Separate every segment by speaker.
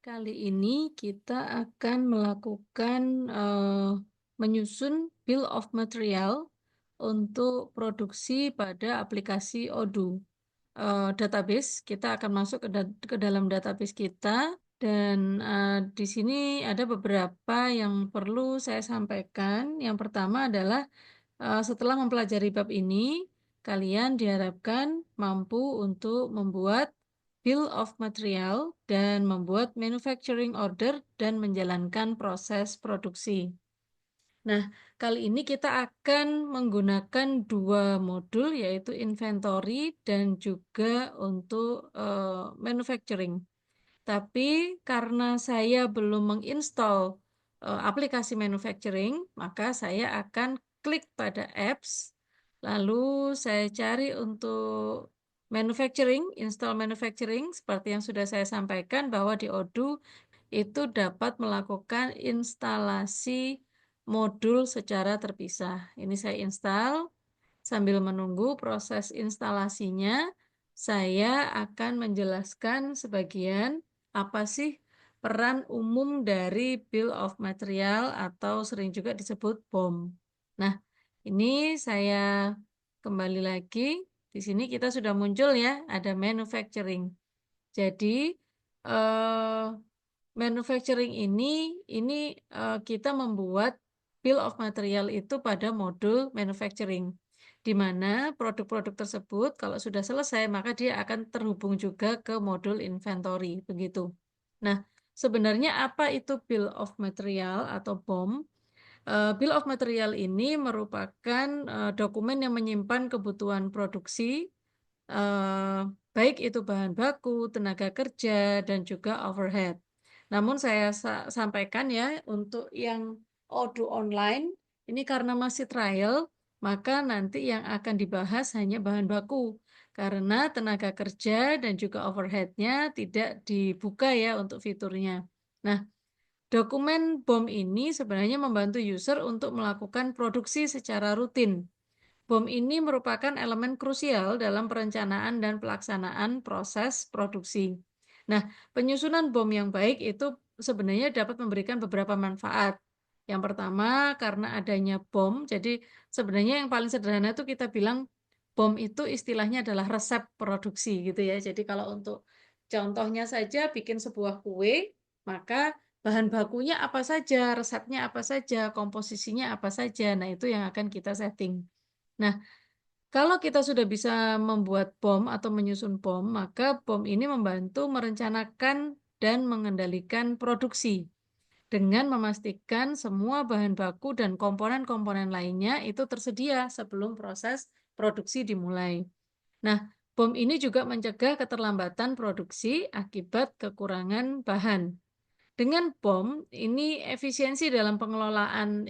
Speaker 1: Kali ini kita akan melakukan, menyusun bill of material untuk produksi pada aplikasi Odoo. Database, kita akan masuk ke dalam database kita dan, di sini ada beberapa yang perlu saya sampaikan. Yang pertama adalah, setelah mempelajari bab ini, kalian diharapkan mampu untuk membuat bill of material dan membuat manufacturing order dan menjalankan proses produksi. Nah, kali ini kita akan menggunakan 2 modul, yaitu inventory dan juga untuk, manufacturing. Tapi karena saya belum menginstal, aplikasi manufacturing, maka saya akan klik pada apps, lalu saya cari untuk manufacturing, install manufacturing, seperti yang sudah saya sampaikan bahwa di Odoo itu dapat melakukan instalasi modul secara terpisah. Ini saya install, sambil menunggu proses instalasinya, saya akan menjelaskan sebagian apa sih peran umum dari bill of material atau sering juga disebut BOM. Nah, ini saya kembali lagi. Di sini kita sudah muncul ya, ada manufacturing. Jadi, eee, manufacturing ini kita membuat bill of material itu pada modul manufacturing, di mana produk-produk tersebut kalau sudah selesai maka dia akan terhubung juga ke modul inventory, begitu. Nah, sebenarnya apa itu bill of material atau BOM? Bill of material ini merupakan, dokumen yang menyimpan kebutuhan produksi, baik itu bahan baku, tenaga kerja, dan juga overhead. Namun saya sampaikan ya, untuk yang Odoo online, ini karena masih trial, maka nanti yang akan dibahas hanya bahan baku, karena tenaga kerja dan juga overhead-nya tidak dibuka ya untuk fiturnya. Nah, dokumen BOM ini sebenarnya membantu user untuk melakukan produksi secara rutin. BOM ini merupakan elemen krusial dalam perencanaan dan pelaksanaan proses produksi. Nah, penyusunan BOM yang baik itu sebenarnya dapat memberikan beberapa manfaat. Yang pertama, karena adanya BOM, jadi sebenarnya yang paling sederhana itu kita bilang BOM itu istilahnya adalah resep produksi gitu ya. Jadi kalau untuk contohnya saja bikin sebuah kue, maka bahan bakunya apa saja, resepnya apa saja, komposisinya apa saja. Nah, itu yang akan kita setting. Nah, kalau kita sudah bisa membuat BOM atau menyusun BOM, maka BOM ini membantu merencanakan dan mengendalikan produksi dengan memastikan semua bahan baku dan komponen-komponen lainnya itu tersedia sebelum proses produksi dimulai. Nah, BOM ini juga mencegah keterlambatan produksi akibat kekurangan bahan. Dengan BOM, ini efisiensi dalam pengelolaan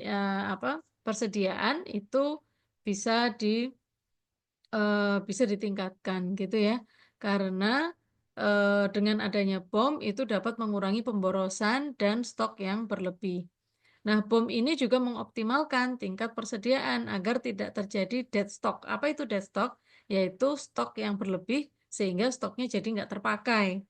Speaker 1: persediaan itu bisa bisa ditingkatkan gitu ya. Karena, dengan adanya BOM itu dapat mengurangi pemborosan dan stok yang berlebih. Nah, BOM ini juga mengoptimalkan tingkat persediaan agar tidak terjadi dead stock. Apa itu dead stock? Yaitu stok yang berlebih sehingga stoknya jadi nggak terpakai.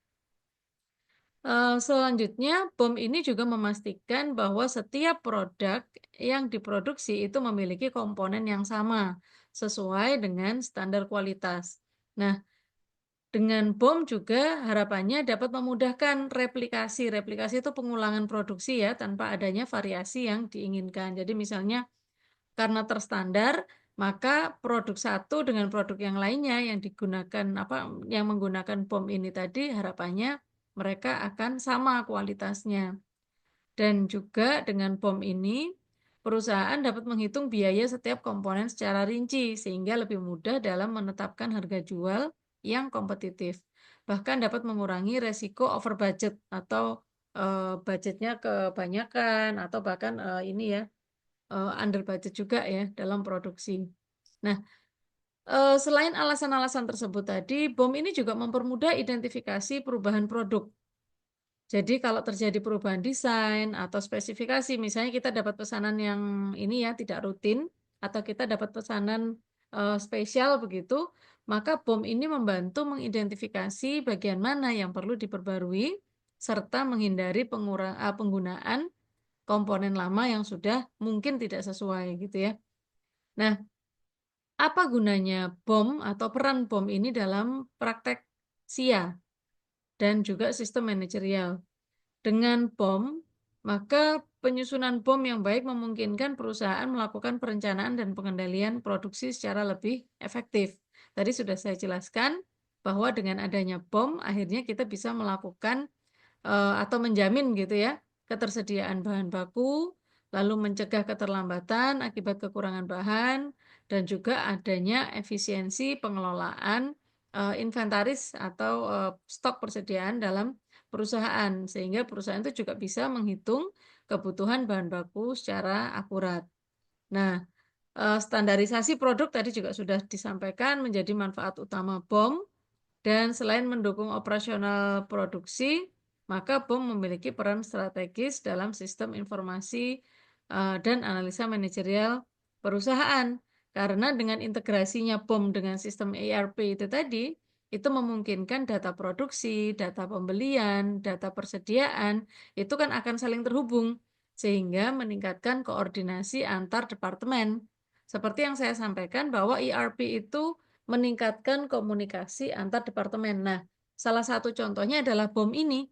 Speaker 1: Selanjutnya, BOM ini juga memastikan bahwa setiap produk yang diproduksi itu memiliki komponen yang sama, sesuai dengan standar kualitas. Nah, dengan BOM juga harapannya dapat memudahkan replikasi. Replikasi itu pengulangan produksi ya, tanpa adanya variasi yang diinginkan. Jadi misalnya karena terstandar, maka produk satu dengan produk yang lainnya yang digunakan yang menggunakan BOM ini tadi harapannya mereka akan sama kualitasnya. Dan juga dengan BOM ini, perusahaan dapat menghitung biaya setiap komponen secara rinci sehingga lebih mudah dalam menetapkan harga jual yang kompetitif. Bahkan dapat mengurangi resiko over budget atau budgetnya kebanyakan atau bahkan ini ya under budget juga ya dalam produksi. Nah, selain alasan-alasan tersebut tadi, BOM ini juga mempermudah identifikasi perubahan produk. Jadi kalau terjadi perubahan desain atau spesifikasi, misalnya kita dapat pesanan yang ini ya tidak rutin atau kita dapat pesanan spesial begitu, maka BOM ini membantu mengidentifikasi bagian mana yang perlu diperbarui serta menghindari penggunaan komponen lama yang sudah mungkin tidak sesuai gitu ya. Nah, apa gunanya BOM atau peran BOM ini dalam praktek SIA dan juga sistem manajerial? Dengan BOM, maka penyusunan BOM yang baik memungkinkan perusahaan melakukan perencanaan dan pengendalian produksi secara lebih efektif. Tadi sudah saya jelaskan bahwa dengan adanya BOM, akhirnya kita bisa melakukan atau menjamin gitu ya, ketersediaan bahan baku, lalu mencegah keterlambatan akibat kekurangan bahan, dan juga adanya efisiensi pengelolaan inventaris atau stok persediaan dalam perusahaan, sehingga perusahaan itu juga bisa menghitung kebutuhan bahan baku secara akurat. Nah, standarisasi produk tadi juga sudah disampaikan menjadi manfaat utama BOM. Dan selain mendukung operasional produksi, maka BOM memiliki peran strategis dalam sistem informasi dan analisa manajerial perusahaan. Karena dengan integrasinya BOM dengan sistem ERP itu tadi, itu memungkinkan data produksi, data pembelian, data persediaan, itu kan akan saling terhubung, sehingga meningkatkan koordinasi antar departemen. Seperti yang saya sampaikan bahwa ERP itu meningkatkan komunikasi antar departemen. Nah, salah satu contohnya adalah BOM ini.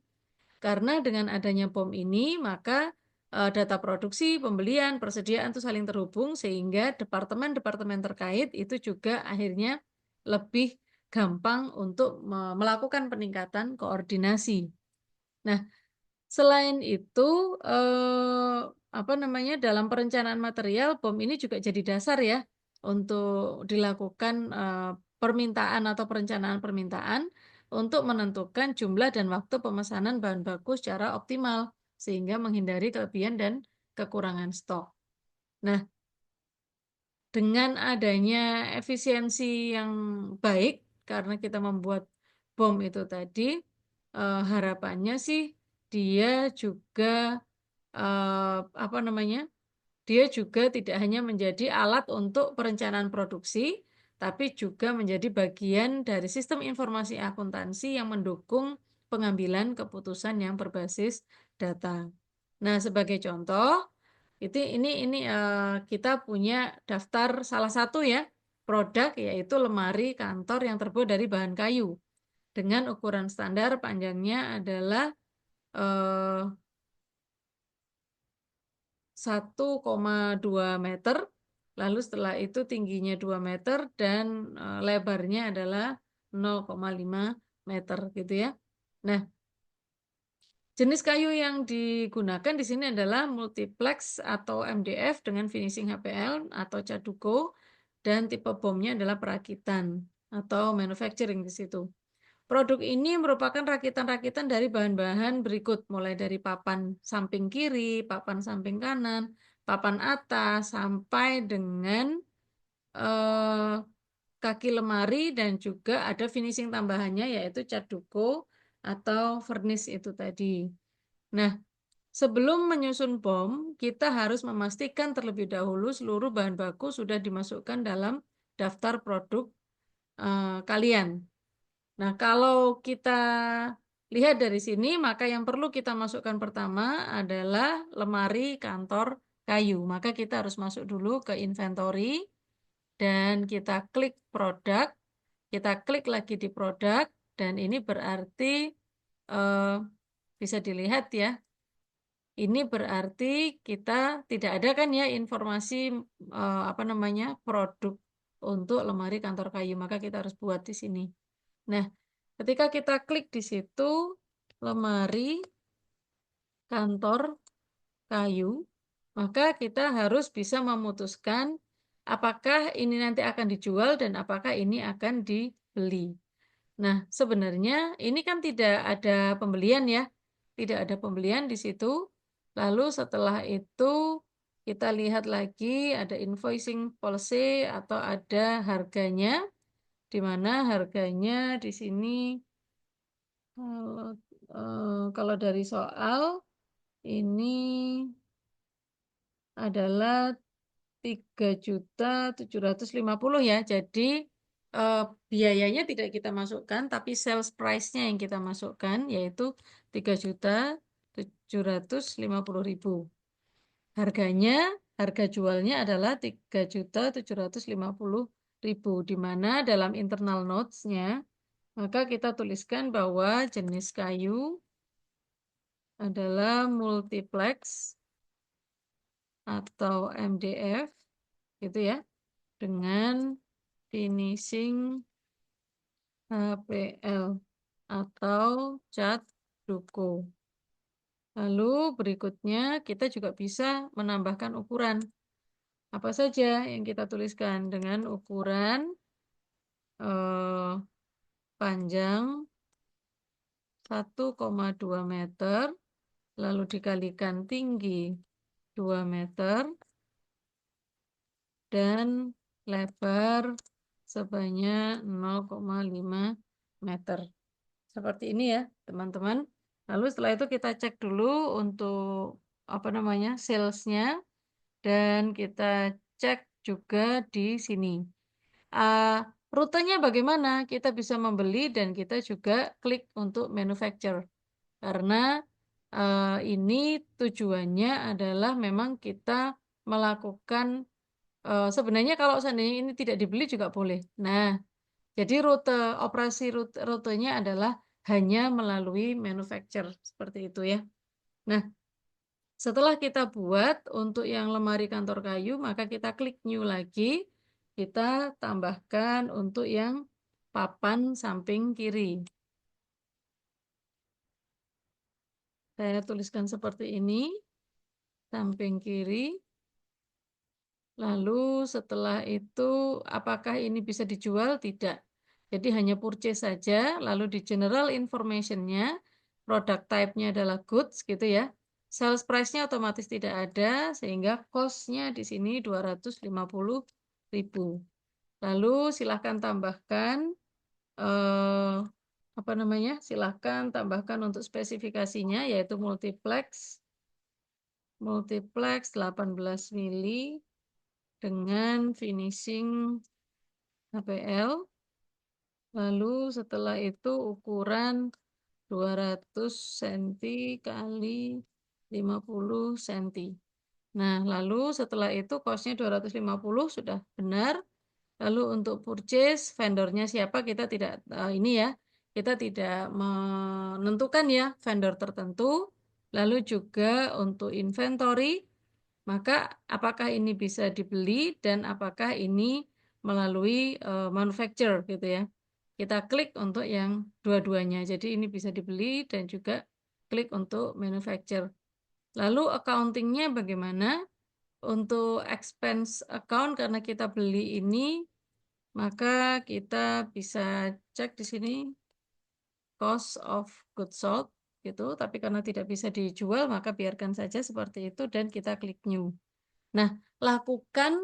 Speaker 1: Karena dengan adanya BOM ini, maka data produksi, pembelian, persediaan itu saling terhubung sehingga departemen-departemen terkait itu juga akhirnya lebih gampang untuk melakukan peningkatan koordinasi. Nah, selain itu, dalam perencanaan material, BOM ini juga jadi dasar ya, untuk dilakukan, permintaan atau perencanaan permintaan, untuk menentukan jumlah dan waktu pemesanan bahan baku secara optimal, sehingga menghindari kelebihan dan kekurangan stok. Nah, dengan adanya efisiensi yang baik, karena kita membuat BOM itu tadi, harapannya sih dia juga dia juga tidak hanya menjadi alat untuk perencanaan produksi, tapi juga menjadi bagian dari sistem informasi akuntansi yang mendukung pengambilan keputusan yang berbasis data. Nah, sebagai contoh, kita punya daftar salah satu ya produk, yaitu lemari kantor yang terbuat dari bahan kayu dengan ukuran standar panjangnya adalah 1,2 meter, lalu setelah itu tingginya 2 meter dan lebarnya adalah 0,5 meter gitu ya. Nah, jenis kayu yang digunakan di sini adalah multiplex atau MDF dengan finishing HPL atau Caduco, dan tipe bomnya adalah perakitan atau manufacturing di situ. Produk ini merupakan rakitan-rakitan dari bahan-bahan berikut, mulai dari papan samping kiri, papan samping kanan, papan atas, sampai dengan eh, kaki lemari, dan juga ada finishing tambahannya yaitu cat duko atau vernis itu tadi. Nah, sebelum menyusun BOM, kita harus memastikan terlebih dahulu seluruh bahan baku sudah dimasukkan dalam daftar produk kalian. Nah, kalau kita lihat dari sini, maka yang perlu kita masukkan pertama adalah lemari kantor kayu. Maka kita harus masuk dulu ke inventory dan kita klik produk, kita klik lagi di produk, dan ini berarti eh, bisa dilihat ya, ini berarti kita tidak ada kan ya informasi produk untuk lemari kantor kayu, maka kita harus buat di sini. Nah, ketika kita klik di situ, lemari kantor kayu, maka kita harus bisa memutuskan apakah ini nanti akan dijual dan apakah ini akan dibeli. Nah, sebenarnya ini kan tidak ada pembelian ya, tidak ada pembelian di situ. Lalu setelah itu kita lihat lagi ada invoicing policy atau ada harganya, di mana harganya di sini kalau dari soal ini adalah 3.750.000 ya. Jadi biayanya tidak kita masukkan, tapi sales price-nya yang kita masukkan, yaitu 3.750.000. Harga jualnya adalah 3.750.000, di mana dalam internal notes-nya maka kita tuliskan bahwa jenis kayu adalah multiplex atau MDF gitu ya, dengan finishing HPL atau cat duko. Lalu berikutnya kita juga bisa menambahkan ukuran. Apa saja yang kita tuliskan dengan ukuran panjang 1,2 meter, lalu dikalikan tinggi 2 meter, dan lebar sebanyak 0,5 meter. Seperti ini ya, teman-teman. Lalu setelah itu kita cek dulu untuk salesnya, dan kita cek juga di sini. Rutenya bagaimana? Kita bisa membeli dan kita juga klik untuk manufacture. Karena ini tujuannya adalah memang kita melakukan, sebenarnya kalau seandainya ini tidak dibeli juga boleh. Nah, jadi rutenya adalah hanya melalui manufacture, seperti itu ya. Nah, setelah kita buat untuk yang lemari kantor kayu, maka kita klik new lagi. Kita tambahkan untuk yang papan samping kiri. Saya tuliskan seperti ini, samping kiri. Lalu setelah itu apakah ini bisa dijual? Tidak. Jadi hanya purchase saja, lalu di general information-nya, product type-nya adalah goods gitu ya. Sales price-nya otomatis tidak ada, sehingga cost-nya di sini 250.000. Lalu silahkan tambahkan, silahkan tambahkan untuk spesifikasinya, yaitu multiplex 18 mili dengan finishing HPL. Lalu setelah itu ukuran 200 cm kali 50 cm. Nah, lalu setelah itu cost-nya 250 sudah benar. Lalu untuk purchase vendornya siapa kita tidak kita tidak menentukan ya vendor tertentu. Lalu juga untuk inventory, maka apakah ini bisa dibeli dan apakah ini melalui manufacture gitu ya. Kita klik untuk yang dua-duanya. Jadi ini bisa dibeli dan juga klik untuk manufacture. Lalu accounting-nya bagaimana? Untuk expense account karena kita beli ini, maka kita bisa cek di sini cost of goods sold gitu, tapi karena tidak bisa dijual maka biarkan saja seperti itu dan kita klik new. Nah, lakukan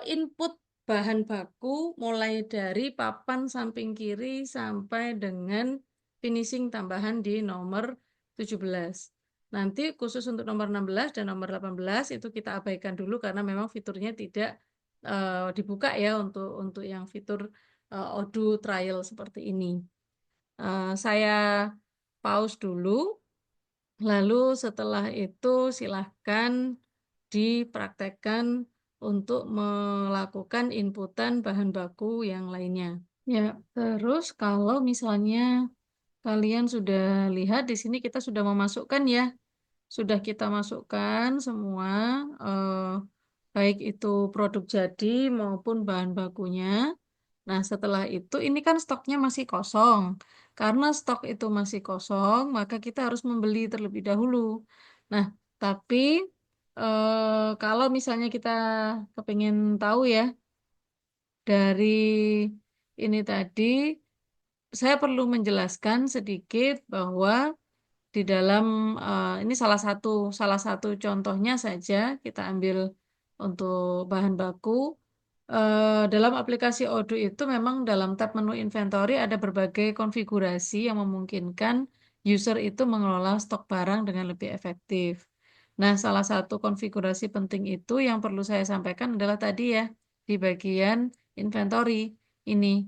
Speaker 1: input bahan baku mulai dari papan samping kiri sampai dengan finishing tambahan di nomor 17. Nanti khusus untuk nomor 16 dan nomor 18 itu kita abaikan dulu karena memang fiturnya tidak dibuka ya untuk yang fitur Odoo trial seperti ini. Saya pause dulu. Lalu setelah itu silahkan dipraktekkan untuk melakukan inputan bahan baku yang lainnya. Ya, terus kalau misalnya kalian sudah lihat di sini kita sudah memasukkan ya, sudah kita masukkan semua, baik itu produk jadi maupun bahan bakunya. Nah, setelah itu ini kan stoknya masih kosong. Karena stok itu masih kosong, maka kita harus membeli terlebih dahulu. Nah, tapi kalau misalnya kita kepingin tahu ya, dari ini tadi, saya perlu menjelaskan sedikit bahwa di dalam ini salah satu contohnya saja kita ambil untuk bahan baku. Dalam aplikasi Odoo itu memang dalam tab menu inventory ada berbagai konfigurasi yang memungkinkan user itu mengelola stok barang dengan lebih efektif. Nah, salah satu konfigurasi penting itu yang perlu saya sampaikan adalah tadi ya, di bagian inventory ini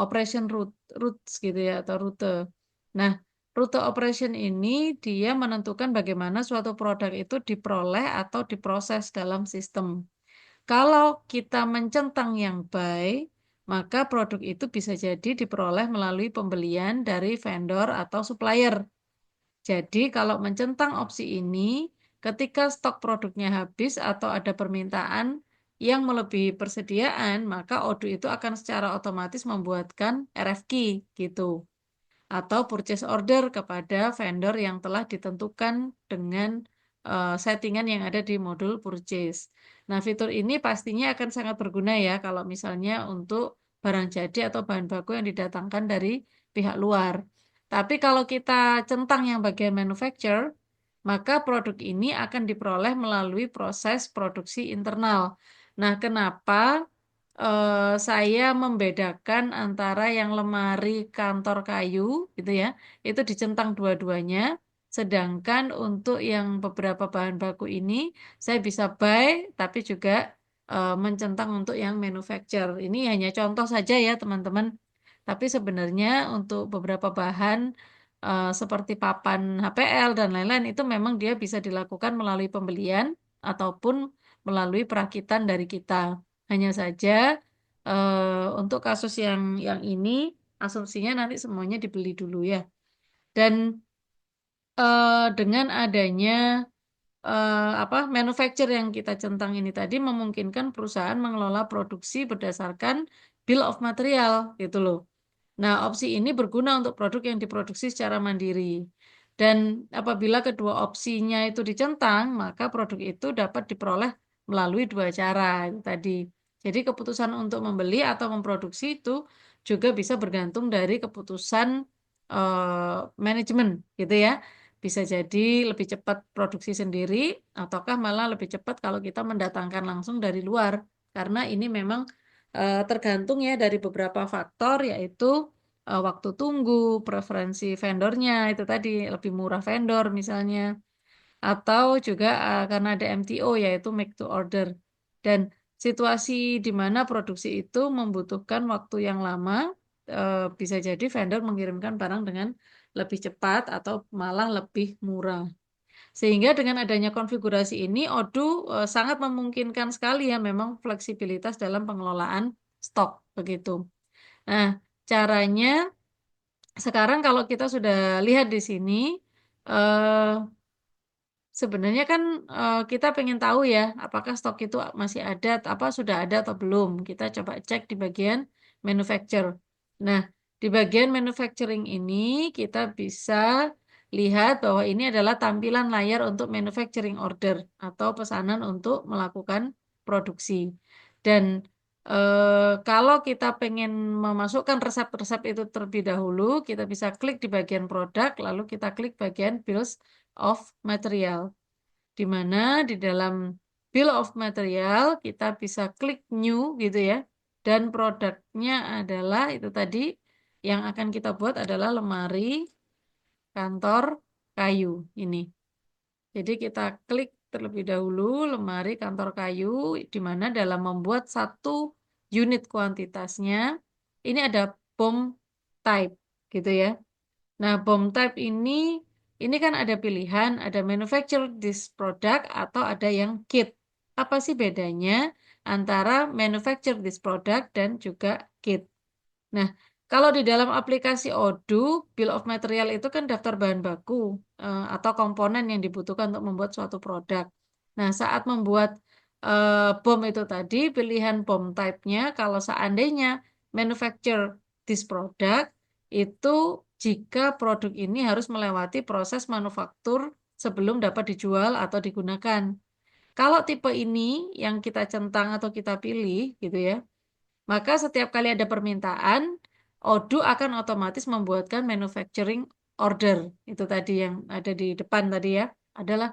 Speaker 1: operation routes gitu ya atau rute. Nah, Rute operation ini dia menentukan bagaimana suatu produk itu diperoleh atau diproses dalam sistem. Kalau kita mencentang yang buy, maka produk itu bisa jadi diperoleh melalui pembelian dari vendor atau supplier. Jadi kalau mencentang opsi ini, ketika stok produknya habis atau ada permintaan yang melebihi persediaan, maka ODU itu akan secara otomatis membuatkan RFQ gitu atau purchase order kepada vendor yang telah ditentukan dengan settingan yang ada di modul purchase. Nah, fitur ini pastinya akan sangat berguna ya kalau misalnya untuk barang jadi atau bahan baku yang didatangkan dari pihak luar. Tapi kalau kita centang yang bagian manufacture, maka produk ini akan diperoleh melalui proses produksi internal. Nah, kenapa saya membedakan antara yang lemari kantor kayu gitu ya, itu dicentang dua-duanya, sedangkan untuk yang beberapa bahan baku ini saya bisa buy tapi juga mencentang untuk yang manufacture. Ini hanya contoh saja ya teman-teman. Tapi sebenarnya untuk beberapa bahan seperti papan HPL dan lain-lain itu memang dia bisa dilakukan melalui pembelian ataupun melalui perakitan dari kita. Hanya saja untuk kasus yang ini asumsinya nanti semuanya dibeli dulu ya. Dan dengan adanya apa manufacture yang kita centang ini tadi memungkinkan perusahaan mengelola produksi berdasarkan bill of material gitu loh. Nah, opsi ini berguna untuk produk yang diproduksi secara mandiri. Dan apabila kedua opsinya itu dicentang, maka produk itu dapat diperoleh melalui dua cara itu tadi. Jadi keputusan untuk membeli atau memproduksi itu juga bisa bergantung dari keputusan manajemen gitu ya. Bisa jadi lebih cepat produksi sendiri ataukah malah lebih cepat kalau kita mendatangkan langsung dari luar. Karena ini memang tergantung ya dari beberapa faktor yaitu waktu tunggu, preferensi vendornya itu tadi lebih murah vendor misalnya, atau juga karena ada MTO yaitu make to order dan situasi di mana produksi itu membutuhkan waktu yang lama, bisa jadi vendor mengirimkan barang dengan lebih cepat atau malah lebih murah. Sehingga dengan adanya konfigurasi ini, ODU sangat memungkinkan sekali ya memang fleksibilitas dalam pengelolaan stok begitu. Nah, caranya sekarang kalau kita sudah lihat di sini, eh, sebenarnya kan kita pengen tahu ya, apakah stok itu masih ada, apa sudah ada atau belum. Kita coba cek di bagian manufacture. Nah, di bagian manufacturing ini kita bisa lihat bahwa ini adalah tampilan layar untuk manufacturing order atau pesanan untuk melakukan produksi. Dan kalau kita pengen memasukkan resep-resep itu terlebih dahulu, kita bisa klik di bagian produk, lalu kita klik bagian bills of material, di mana di dalam bill of material kita bisa klik new gitu ya, dan produknya adalah itu tadi yang akan kita buat adalah lemari kantor kayu ini. Jadi kita klik terlebih dahulu lemari kantor kayu, di mana dalam membuat satu unit kuantitasnya, ini ada BOM type gitu ya. Nah, BOM type ini kan ada pilihan, ada manufacture this product atau ada yang kit. Apa sih bedanya antara manufacture this product dan juga kit? Nah, kalau di dalam aplikasi Odoo, Bill of Material itu kan daftar bahan baku atau komponen yang dibutuhkan untuk membuat suatu produk. Nah, saat membuat BOM itu tadi, pilihan BOM type-nya, kalau seandainya manufacture this product, itu jika produk ini harus melewati proses manufaktur sebelum dapat dijual atau digunakan. Kalau tipe ini yang kita centang atau kita pilih, gitu ya, maka setiap kali ada permintaan, Odoo akan otomatis membuatkan manufacturing order. Itu tadi yang ada di depan tadi ya, adalah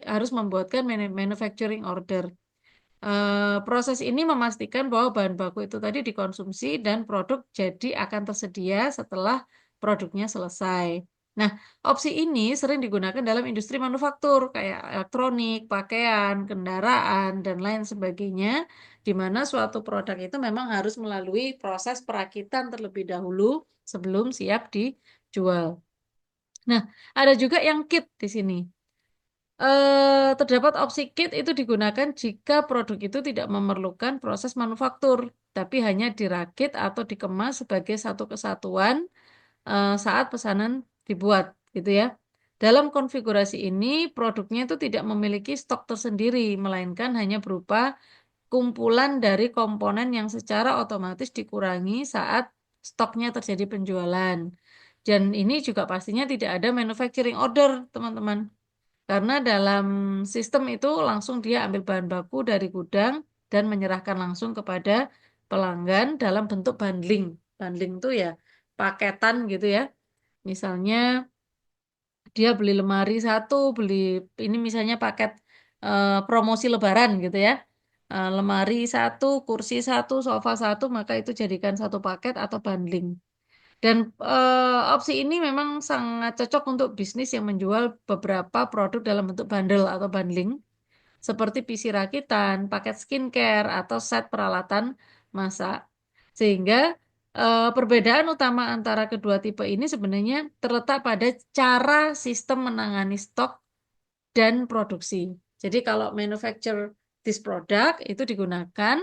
Speaker 1: harus membuatkan manufacturing order. Proses ini memastikan bahwa bahan baku itu tadi dikonsumsi dan produk jadi akan tersedia setelah produknya selesai. Nah, opsi ini sering digunakan dalam industri manufaktur kayak elektronik, pakaian, kendaraan, dan lain sebagainya, di mana suatu produk itu memang harus melalui proses perakitan terlebih dahulu sebelum siap dijual. Nah, ada juga yang kit di sini. Terdapat opsi kit itu digunakan jika produk itu tidak memerlukan proses manufaktur, tapi hanya dirakit atau dikemas sebagai satu kesatuan saat pesanan dibuat, gitu ya. Dalam konfigurasi ini, produknya itu tidak memiliki stok tersendiri, melainkan hanya berupa kumpulan dari komponen yang secara otomatis dikurangi saat stoknya terjadi penjualan. Dan ini juga pastinya tidak ada manufacturing order, teman-teman. Karena dalam sistem itu langsung dia ambil bahan baku dari gudang dan menyerahkan langsung kepada pelanggan dalam bentuk bundling. Bundling itu ya paketan gitu ya. Misalnya dia beli lemari satu, beli ini misalnya paket promosi Lebaran gitu ya. Lemari satu, kursi satu, sofa satu, maka itu jadikan satu paket atau bundling. Dan opsi ini memang sangat cocok untuk bisnis yang menjual beberapa produk dalam bentuk bundle atau bundling, seperti PC rakitan, paket skincare, atau set peralatan masak. Sehingga perbedaan utama antara kedua tipe ini sebenarnya terletak pada cara sistem menangani stok dan produksi. Jadi kalau manufacture this product itu digunakan,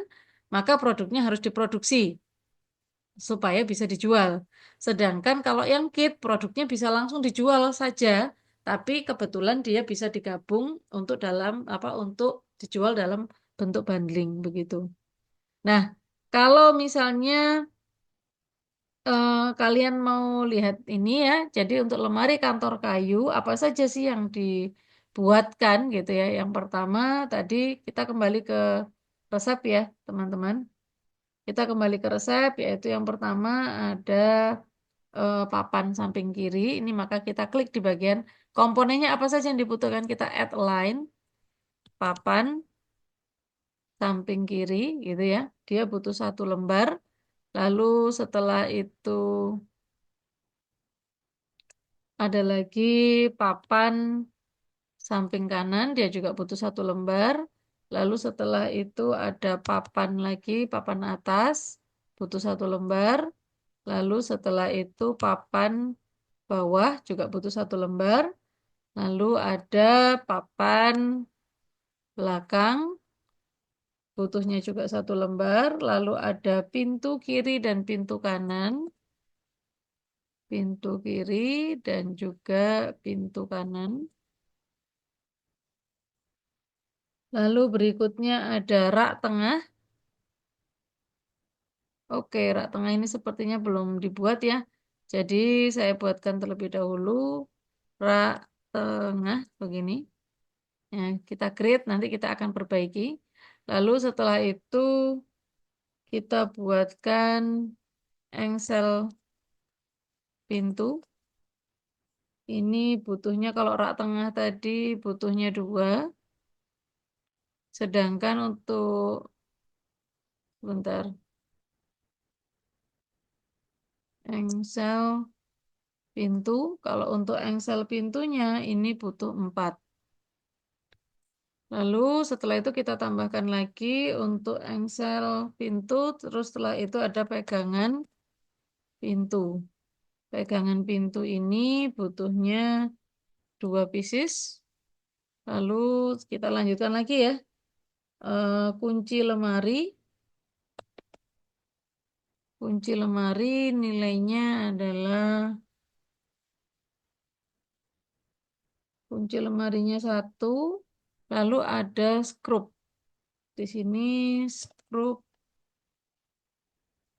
Speaker 1: maka produknya harus diproduksi supaya bisa dijual. Sedangkan kalau yang kit produknya bisa langsung dijual saja, tapi kebetulan dia bisa digabung untuk dalam apa untuk dijual dalam bentuk bundling begitu. Nah, kalau misalnya kalian mau lihat ini ya, jadi untuk lemari kantor kayu apa saja sih yang dibuatkan gitu ya. Yang pertama tadi kita kembali ke resep ya, teman-teman. Kita kembali ke resep, yaitu yang pertama ada papan samping kiri. Ini maka kita klik di bagian komponennya apa saja yang dibutuhkan. Kita add line, papan samping kiri gitu ya. Dia butuh satu lembar. Lalu setelah itu ada lagi papan samping kanan, dia juga butuh satu lembar. Lalu setelah itu ada papan lagi, papan atas, butuh satu lembar. Lalu setelah itu papan bawah juga butuh satu lembar. Lalu ada papan belakang, butuhnya juga satu lembar. Lalu ada pintu kiri dan pintu kanan. Pintu kiri dan juga pintu kanan. Lalu berikutnya ada rak tengah. Oke, rak tengah ini sepertinya belum dibuat ya. Jadi saya buatkan terlebih dahulu rak tengah begini. Ya, kita create, nanti kita akan perbaiki. Lalu setelah itu kita buatkan engsel pintu. Ini butuhnya kalau rak tengah tadi butuhnya dua. Sedangkan untuk, bentar, engsel pintu. Kalau untuk engsel pintunya ini butuh empat. Lalu setelah itu kita tambahkan lagi untuk engsel pintu. Terus setelah itu ada pegangan pintu. Pegangan pintu ini butuhnya dua pieces. Lalu kita lanjutkan lagi ya. Kunci lemari. Kunci lemari nilainya adalah kunci lemarinya satu. Lalu ada skrup. Di sini skrup.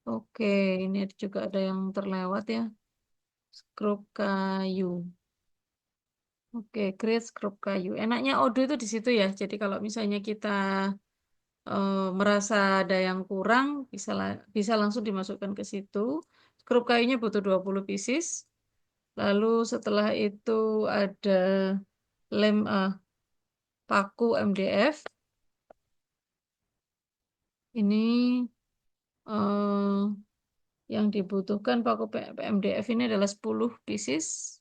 Speaker 1: Oke, ini juga ada yang terlewat ya. Skrup kayu. Oke, create skrup kayu. Enaknya Odoo itu di situ ya. Jadi kalau misalnya kita merasa ada yang kurang, bisa langsung dimasukkan ke situ. Skrup kayunya butuh 20 pieces. Lalu setelah itu ada lem paku MDF. Ini eh, yang dibutuhkan paku MDF ini adalah 10 pieces.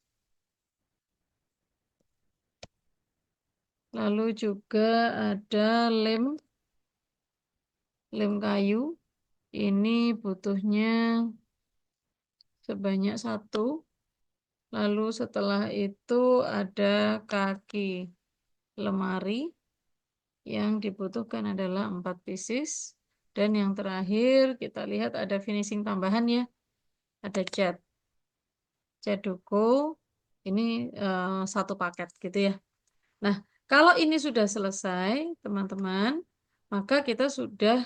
Speaker 1: Lalu juga ada lem kayu. Ini butuhnya sebanyak satu. Lalu setelah itu ada kaki lemari yang dibutuhkan adalah 4 pieces. Dan yang terakhir kita lihat ada finishing tambahan ya. Ada cat duku. Ini satu paket gitu ya. Nah, kalau ini sudah selesai, teman-teman, maka kita sudah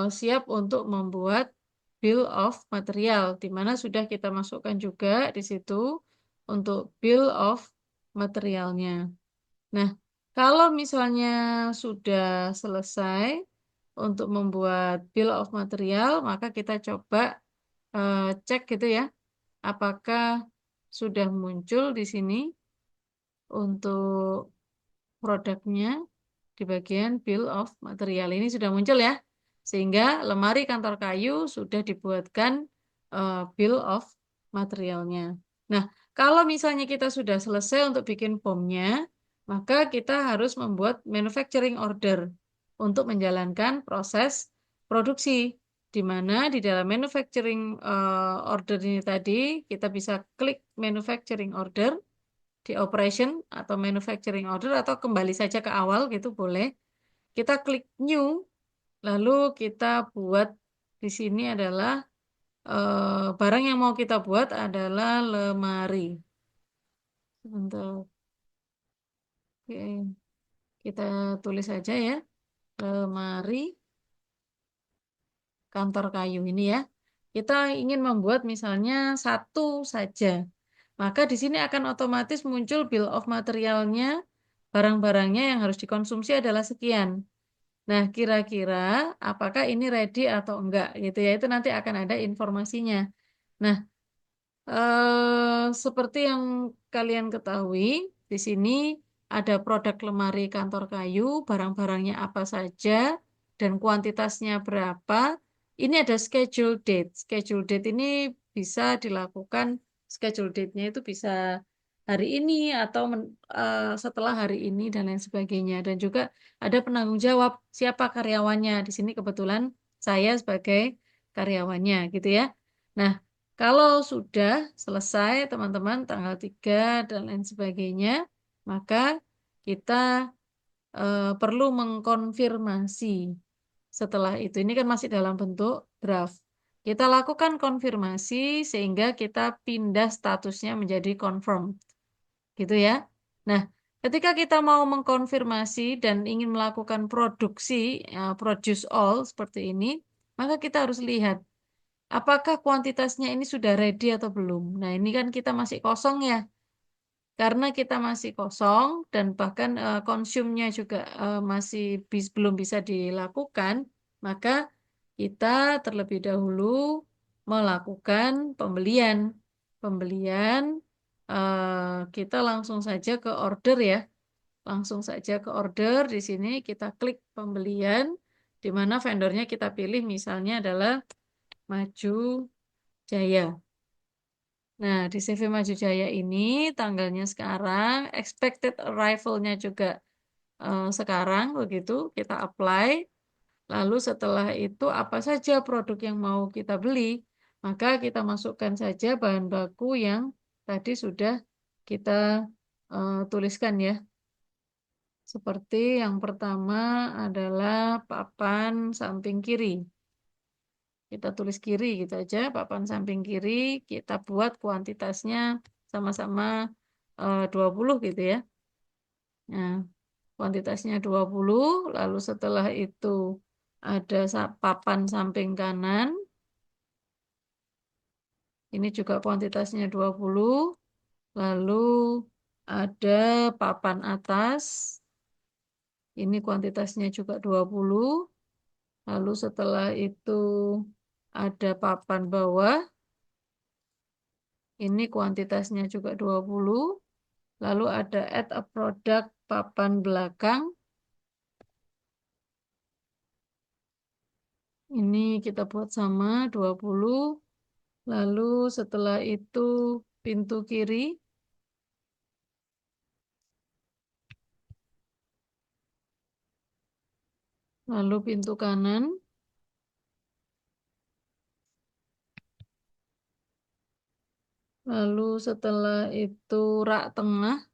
Speaker 1: siap untuk membuat bill of material, di mana sudah kita masukkan juga di situ untuk bill of materialnya. Nah, kalau misalnya sudah selesai untuk membuat bill of material, maka kita coba cek gitu ya, apakah sudah muncul di sini untuk produknya di bagian bill of material. Ini sudah muncul ya, sehingga lemari kantor kayu sudah dibuatkan bill of materialnya. Nah, kalau misalnya kita sudah selesai untuk bikin formnya, maka kita harus membuat manufacturing order untuk menjalankan proses produksi, di mana di dalam manufacturing order ini tadi kita bisa klik manufacturing order di operation atau manufacturing order atau kembali saja ke awal gitu boleh. Kita klik new, lalu kita buat di sini adalah barang yang mau kita buat adalah lemari. Sebentar. Oke. Kita tulis saja ya, lemari kantor kayu ini ya. Kita ingin membuat misalnya satu saja. Maka di sini akan otomatis muncul bill of materialnya, barang-barangnya yang harus dikonsumsi adalah sekian. Nah, kira-kira apakah ini ready atau enggak gitu ya. Itu nanti akan ada informasinya. Nah, seperti yang kalian ketahui, di sini ada produk lemari kantor kayu, barang-barangnya apa saja, dan kuantitasnya berapa. Ini ada schedule date. Schedule date ini bisa dilakukan, schedule date-nya itu bisa hari ini atau setelah hari ini dan lain sebagainya. Dan juga ada penanggung jawab siapa karyawannya. Di sini kebetulan saya sebagai karyawannya gitu ya. Nah, kalau sudah selesai teman-teman tanggal 3 dan lain sebagainya, maka kita perlu mengkonfirmasi setelah itu. Ini kan masih dalam bentuk draft. Kita lakukan konfirmasi sehingga kita pindah statusnya menjadi confirm. Gitu ya. Nah, ketika kita mau mengkonfirmasi dan ingin melakukan produksi, produce all seperti ini, maka kita harus lihat apakah kuantitasnya ini sudah ready atau belum? Nah, ini kan kita masih kosong ya. Karena kita masih kosong dan bahkan konsumnya juga masih belum bisa dilakukan, maka kita terlebih dahulu melakukan pembelian. Pembelian kita langsung saja ke order ya. Langsung saja ke order di sini kita klik pembelian di mana vendornya kita pilih misalnya adalah Maju Jaya. Nah, di CV Maju Jaya ini tanggalnya sekarang, expected arrival-nya juga sekarang begitu, kita apply. Lalu setelah itu apa saja produk yang mau kita beli, maka kita masukkan saja bahan baku yang tadi sudah kita tuliskan ya. Seperti yang pertama adalah papan samping kiri. Kita tulis kiri gitu aja, papan samping kiri, kita buat kuantitasnya sama-sama 20 gitu ya. Nah, kuantitasnya 20, lalu setelah itu ada papan samping kanan, ini juga kuantitasnya 20, lalu ada papan atas, ini kuantitasnya juga 20, lalu setelah itu ada papan bawah, ini kuantitasnya juga 20. Lalu ada add a product papan belakang. Ini kita buat sama 20. Lalu setelah itu pintu kiri. Lalu pintu kanan. Lalu setelah itu rak tengah.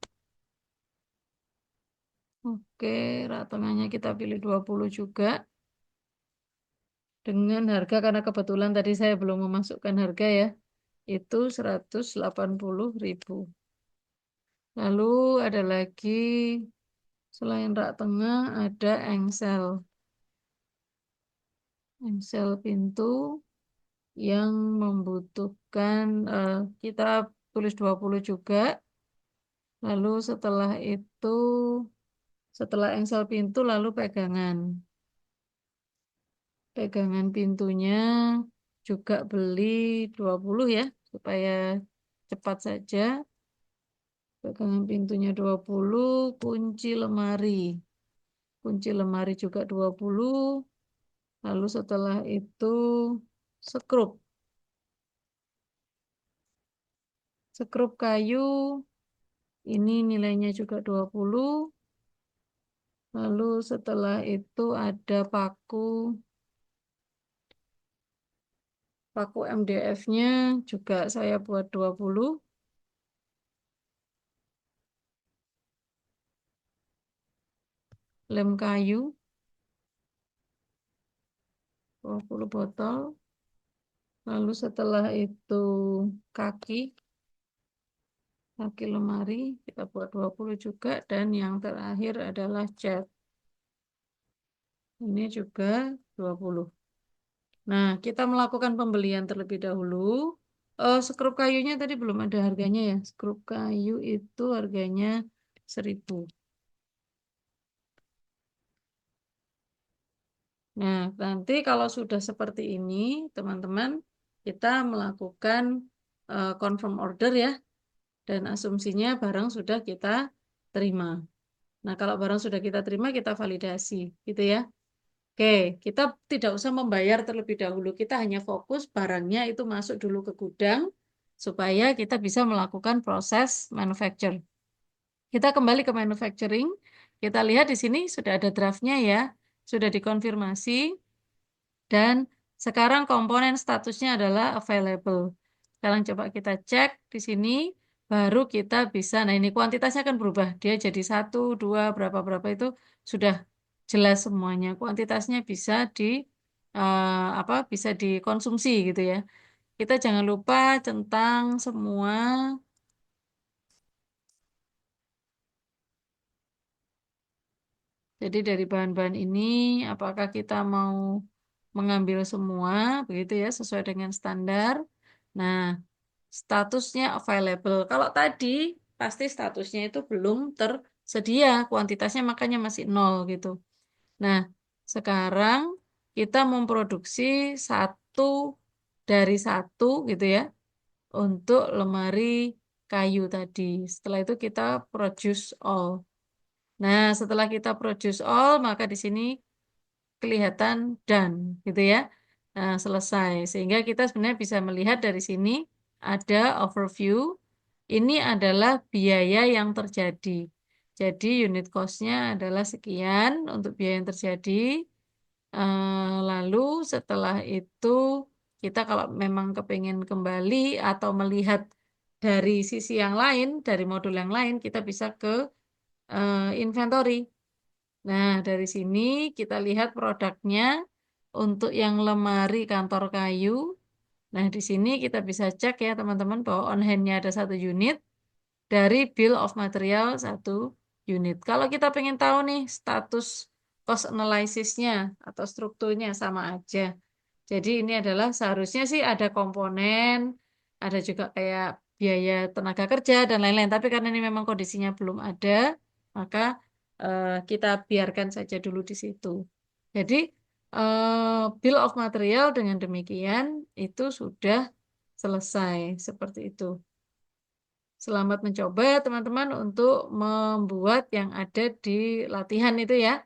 Speaker 1: Oke, rak tengahnya kita pilih 20 juga. Dengan harga, karena kebetulan tadi saya belum memasukkan harga ya, itu 180.000. Lalu ada lagi, selain rak tengah, ada engsel. Engsel pintu yang membutuhkan, kita tulis 20 juga. Lalu setelah engsel pintu, lalu pegangan. Pegangan pintunya juga beli 20 ya, supaya cepat saja. Pegangan pintunya 20, kunci lemari. Kunci lemari juga 20. Lalu setelah itu sekrup. Sekrup kayu, ini nilainya juga 20. Lalu setelah itu ada paku MDF-nya juga saya buat 20. Lem kayu 20 botol. Lalu setelah itu kaki kaki lemari kita buat 20 juga, dan yang terakhir adalah cat. Ini juga 20. Nah, kita melakukan pembelian terlebih dahulu. Skrup kayunya tadi belum ada harganya ya. Skrup kayu itu harganya 1.000. Nah, nanti kalau sudah seperti ini, teman-teman, kita melakukan confirm order ya. Dan asumsinya barang sudah kita terima. Nah, kalau barang sudah kita terima, kita validasi, gitu ya. Oke, kita tidak usah membayar terlebih dahulu. Kita hanya fokus barangnya itu masuk dulu ke gudang, supaya kita bisa melakukan proses manufacture. Kita kembali ke manufacturing. Kita lihat di sini sudah ada draftnya ya, sudah dikonfirmasi. Dan sekarang komponen statusnya adalah available. Sekarang coba kita cek di sini, baru kita bisa, nah ini kuantitasnya akan berubah. Dia jadi 1, 2, berapa-berapa itu sudah jelas semuanya. Kuantitasnya bisa bisa dikonsumsi gitu ya. Kita jangan lupa tentang semua. Jadi dari bahan-bahan ini, apakah kita mau mengambil semua, begitu ya, sesuai dengan standar. Nah, statusnya available. Kalau tadi, pasti statusnya itu belum tersedia, kuantitasnya makanya masih 0 gitu. Nah, sekarang kita memproduksi 1 dari 1 gitu ya, untuk lemari kayu tadi. Setelah itu kita produce all. Nah, setelah kita produce all, maka di sini kelihatan done, gitu ya. Nah, selesai. Sehingga kita sebenarnya bisa melihat dari sini ada overview. Ini adalah biaya yang terjadi. Jadi unit cost-nya adalah sekian untuk biaya yang terjadi. Lalu setelah itu kita kalau memang kepingin kembali atau melihat dari sisi yang lain, dari modul yang lain, kita bisa ke inventory. Nah, dari sini kita lihat produknya untuk yang lemari kantor kayu. Nah, di sini kita bisa cek ya teman-teman bahwa on hand-nya ada 1 unit, dari bill of material 1 unit. Kalau kita pengen tahu nih status cost analysis-nya atau strukturnya sama aja. Jadi ini adalah seharusnya sih ada komponen, ada juga kayak biaya tenaga kerja dan lain-lain. Tapi karena ini memang kondisinya belum ada, maka kita biarkan saja dulu di situ. Jadi bill of material dengan demikian itu sudah selesai seperti itu. Selamat mencoba teman-teman untuk membuat yang ada di latihan itu ya.